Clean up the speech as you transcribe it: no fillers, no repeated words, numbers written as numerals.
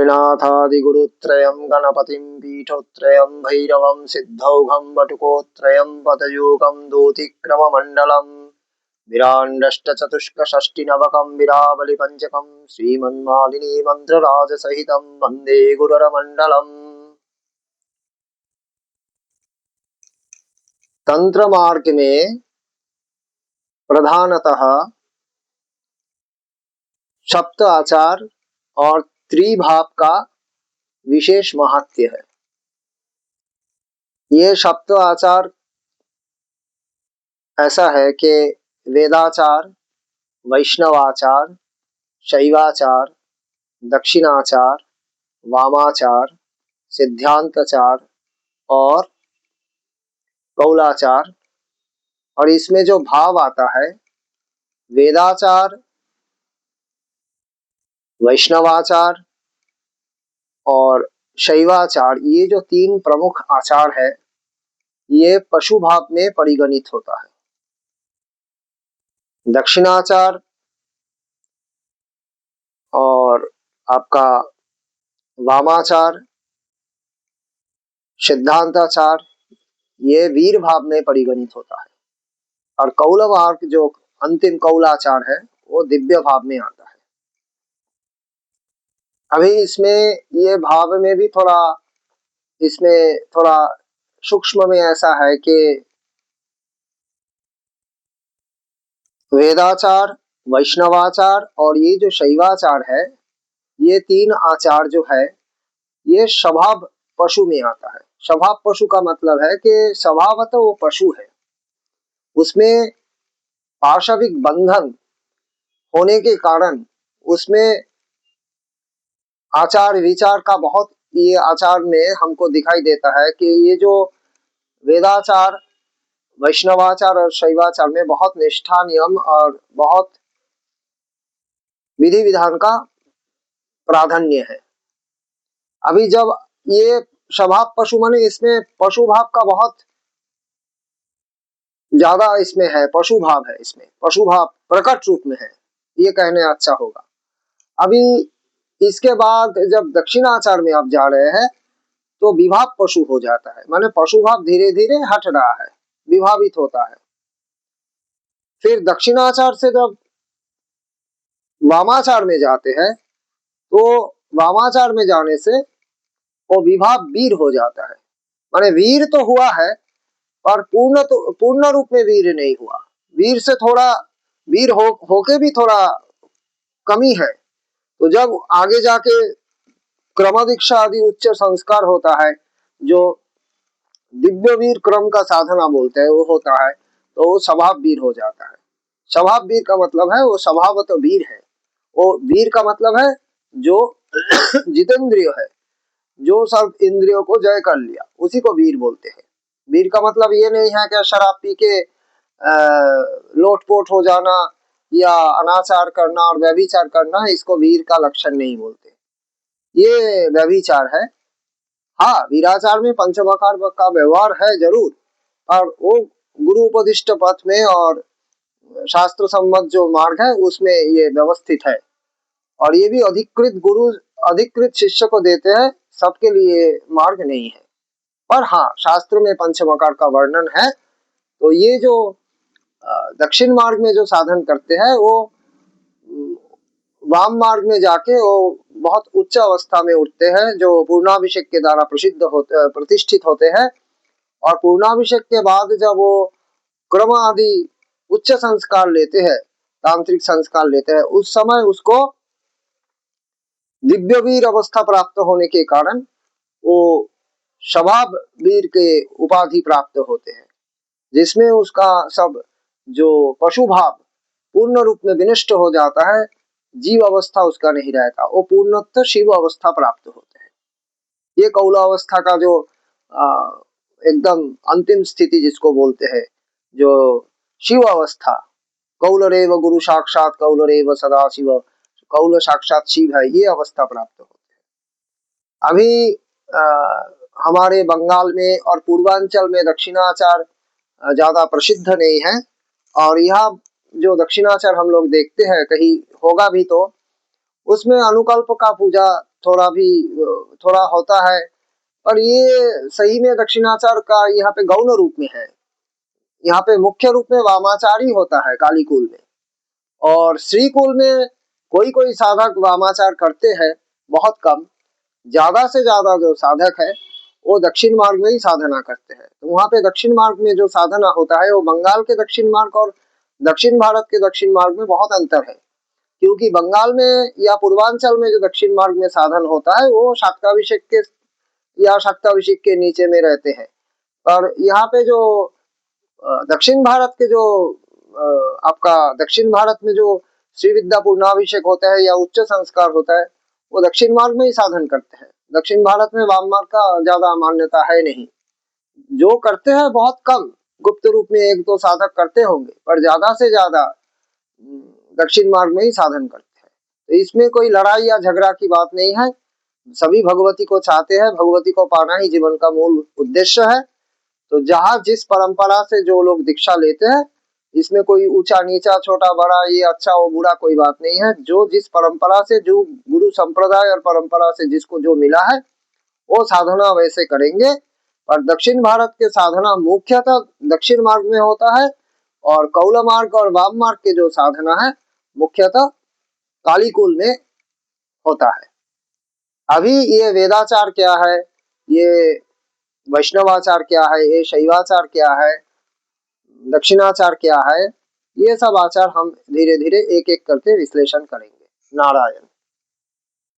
श्रीनाथादिगुरुत्रयं गणपतिं पीठोत्रयं भैरवं सिद्धौघं वटुकोत्रयं पदयोगं दूतिक्रममण्डलं विराण्डष्टचतुष्कषष्टिनवकं विरावलिपञ्चकं श्रीमन्मालिनी मन्त्रराजसहितं वन्दे गुरुरमण्डलम्। तंत्र मार्ग में प्रधानतः सप्त आचार और त्रिभाव का विशेष महत्व है। ये सप्त आचार ऐसा है कि वेदाचार, वैष्णवाचार, शैवाचार, दक्षिणाचार, वामाचार, सिद्धांताचार और कौलाचार, और इसमें जो भाव आता है वेदाचार, वैष्णवाचार और शैवाचार, ये जो तीन प्रमुख आचार है ये पशु भाव में परिगणित होता है। दक्षिणाचार और आपका वामाचार, सिद्धांताचार ये वीर भाव में परिगणित होता है, और कौल मार्ग जो अंतिम कौलाचार है वो दिव्य भाव में आता है। अभी इसमें ये भाव में भी इसमें थोड़ा सूक्ष्म में ऐसा है कि वेदाचार, वैष्णवाचार और ये जो शैवाचार है, ये तीन आचार जो है ये स्वभाव पशु में आता है। स्वभाव पशु का मतलब है कि स्वभावतः वो पशु है, उसमें पाशविक बंधन होने के कारण उसमें आचार विचार का बहुत, ये आचार में हमको दिखाई देता है कि ये जो वेदाचार, वैष्णवाचार और शैवाचार में बहुत निष्ठा, नियम और बहुत विधि विधान का प्राधान्य है। अभी जब ये स्वभाव पशु माने इसमें पशु भाव का बहुत ज्यादा इसमें है, पशु भाव है, इसमें पशु भाव प्रकट रूप में है, ये कहने अच्छा होगा। अभी इसके बाद जब दक्षिणाचार में आप जा रहे हैं तो विभाव पशु हो जाता है, माने पशु भाव धीरे धीरे हट रहा है, विभावित होता है। फिर दक्षिणाचार से जब वामाचार में जाते हैं तो वामाचार में जाने से वो विभाव वीर हो जाता है, माने वीर तो हुआ है पर पूर्ण रूप में वीर नहीं हुआ, वीर से थोड़ा वीर होके भी थोड़ा कमी है। तो जब आगे जाके क्रम दीक्षा आदि उच्च संस्कार होता है, जो दिव्य वीर क्रम का साधना बोलते हैं, वो होता है तो वो स्वभाव वीर हो जाता है। स्वभाव वीर का मतलब है वो स्वभावतः वीर है। वो वीर का मतलब है जो जितेंद्रिय है, जो सब इंद्रियों को जय कर लिया, उसी को वीर बोलते हैं। वीर का मतलब ये नहीं है कि शराब पी के लोटपोट हो जाना या अनाचार करना और व्यभिचार करना, इसको वीर का लक्षण नहीं बोलते, ये व्यभिचार है। हाँ, वीराचार में पंचमकार का व्यवहार है जरूर, और वो गुरु उपदिष्ट पथ में और शास्त्र सम्मत जो मार्ग है उसमें ये व्यवस्थित है, और ये भी अधिकृत गुरु अधिकृत शिष्य को देते हैं, सबके लिए मार्ग नहीं है। पर हाँ, शास्त्र में पंचमकार का वर्णन है। तो ये जो दक्षिण मार्ग में जो साधन करते हैं वो वाम मार्ग में जाके वो बहुत उच्च अवस्था में उठते हैं, जो पूर्णाभिषेक के द्वारा प्रतिष्ठित होते हैं। और पूर्णाभिषेक के बाद जब वो क्रम आदि उच्च संस्कार लेते हैं, तांत्रिक संस्कार लेते हैं, उस समय उसको दिव्य वीर अवस्था प्राप्त होने के कारण वो स्वभाव वीर के उपाधि प्राप्त होते हैं, जिसमें उसका सब जो पशु भाव पूर्ण रूप में विनष्ट हो जाता है, जीव अवस्था उसका नहीं रहता, वो पूर्णतः शिव अवस्था प्राप्त होते हैं। ये कौला अवस्था का जो एकदम अंतिम स्थिति जिसको बोलते हैं, जो शिव अवस्था, कौलरेव गुरु साक्षात कौलरेव सदा शिव, कौल साक्षात शिव है, ये अवस्था प्राप्त होते हैं। अभी हमारे बंगाल में और पूर्वांचल में दक्षिणाचार ज्यादा प्रसिद्ध नहीं है, और यहाँ जो दक्षिणाचार हम लोग देखते हैं, कहीं होगा भी तो उसमें अनुकल्प का पूजा थोड़ा होता है, पर ये सही में दक्षिणाचार का यहाँ पे गौण रूप में है। यहाँ पे मुख्य रूप में वामाचार ही होता है कालीकुल में, और श्रीकुल में कोई कोई साधक वामाचार करते हैं, बहुत कम। ज्यादा से ज्यादा जो साधक है वो दक्षिण मार्ग में ही साधना करते हैं। तो वहाँ पे दक्षिण मार्ग में जो साधना होता है वो बंगाल के दक्षिण मार्ग और दक्षिण भारत के दक्षिण मार्ग में बहुत अंतर है, क्योंकि बंगाल में या पूर्वांचल में जो दक्षिण मार्ग में साधन होता है वो शाक्ताभिषेक के या शाक्ताभिषेक के नीचे में रहते हैं। और यहाँ पे जो दक्षिण भारत के जो आपका दक्षिण भारत में जो श्री विद्या पूर्णाभिषेक होता है या उच्च संस्कार होता है वो दक्षिण मार्ग में ही साधन करते हैं। दक्षिण भारत में वाम मार्ग का ज्यादा मान्यता है नहीं, जो करते हैं बहुत कम, गुप्त रूप में एक दो साधक करते होंगे, पर ज्यादा से ज्यादा दक्षिण मार्ग में ही साधन करते हैं। तो इसमें कोई लड़ाई या झगड़ा की बात नहीं है, सभी भगवती को चाहते हैं, भगवती को पाना ही जीवन का मूल उद्देश्य है। तो जहाँ जिस परंपरा से जो लोग दीक्षा लेते हैं, इसमें कोई ऊंचा नीचा छोटा बड़ा ये अच्छा वो बुरा कोई बात नहीं है। जो जिस परंपरा से, जो गुरु संप्रदाय और परंपरा से जिसको जो मिला है वो साधना वैसे करेंगे। और दक्षिण भारत के साधना मुख्यतः दक्षिण मार्ग में होता है, और कौल मार्ग और वाम मार्ग के जो साधना है मुख्यतः कालीकुल में होता है। अभी ये वेदाचार क्या है, ये वैष्णवाचार क्या है, ये शैवाचार क्या है, दक्षिणाचार क्या है, ये सब आचार हम धीरे धीरे एक एक करके विश्लेषण करेंगे। नारायण।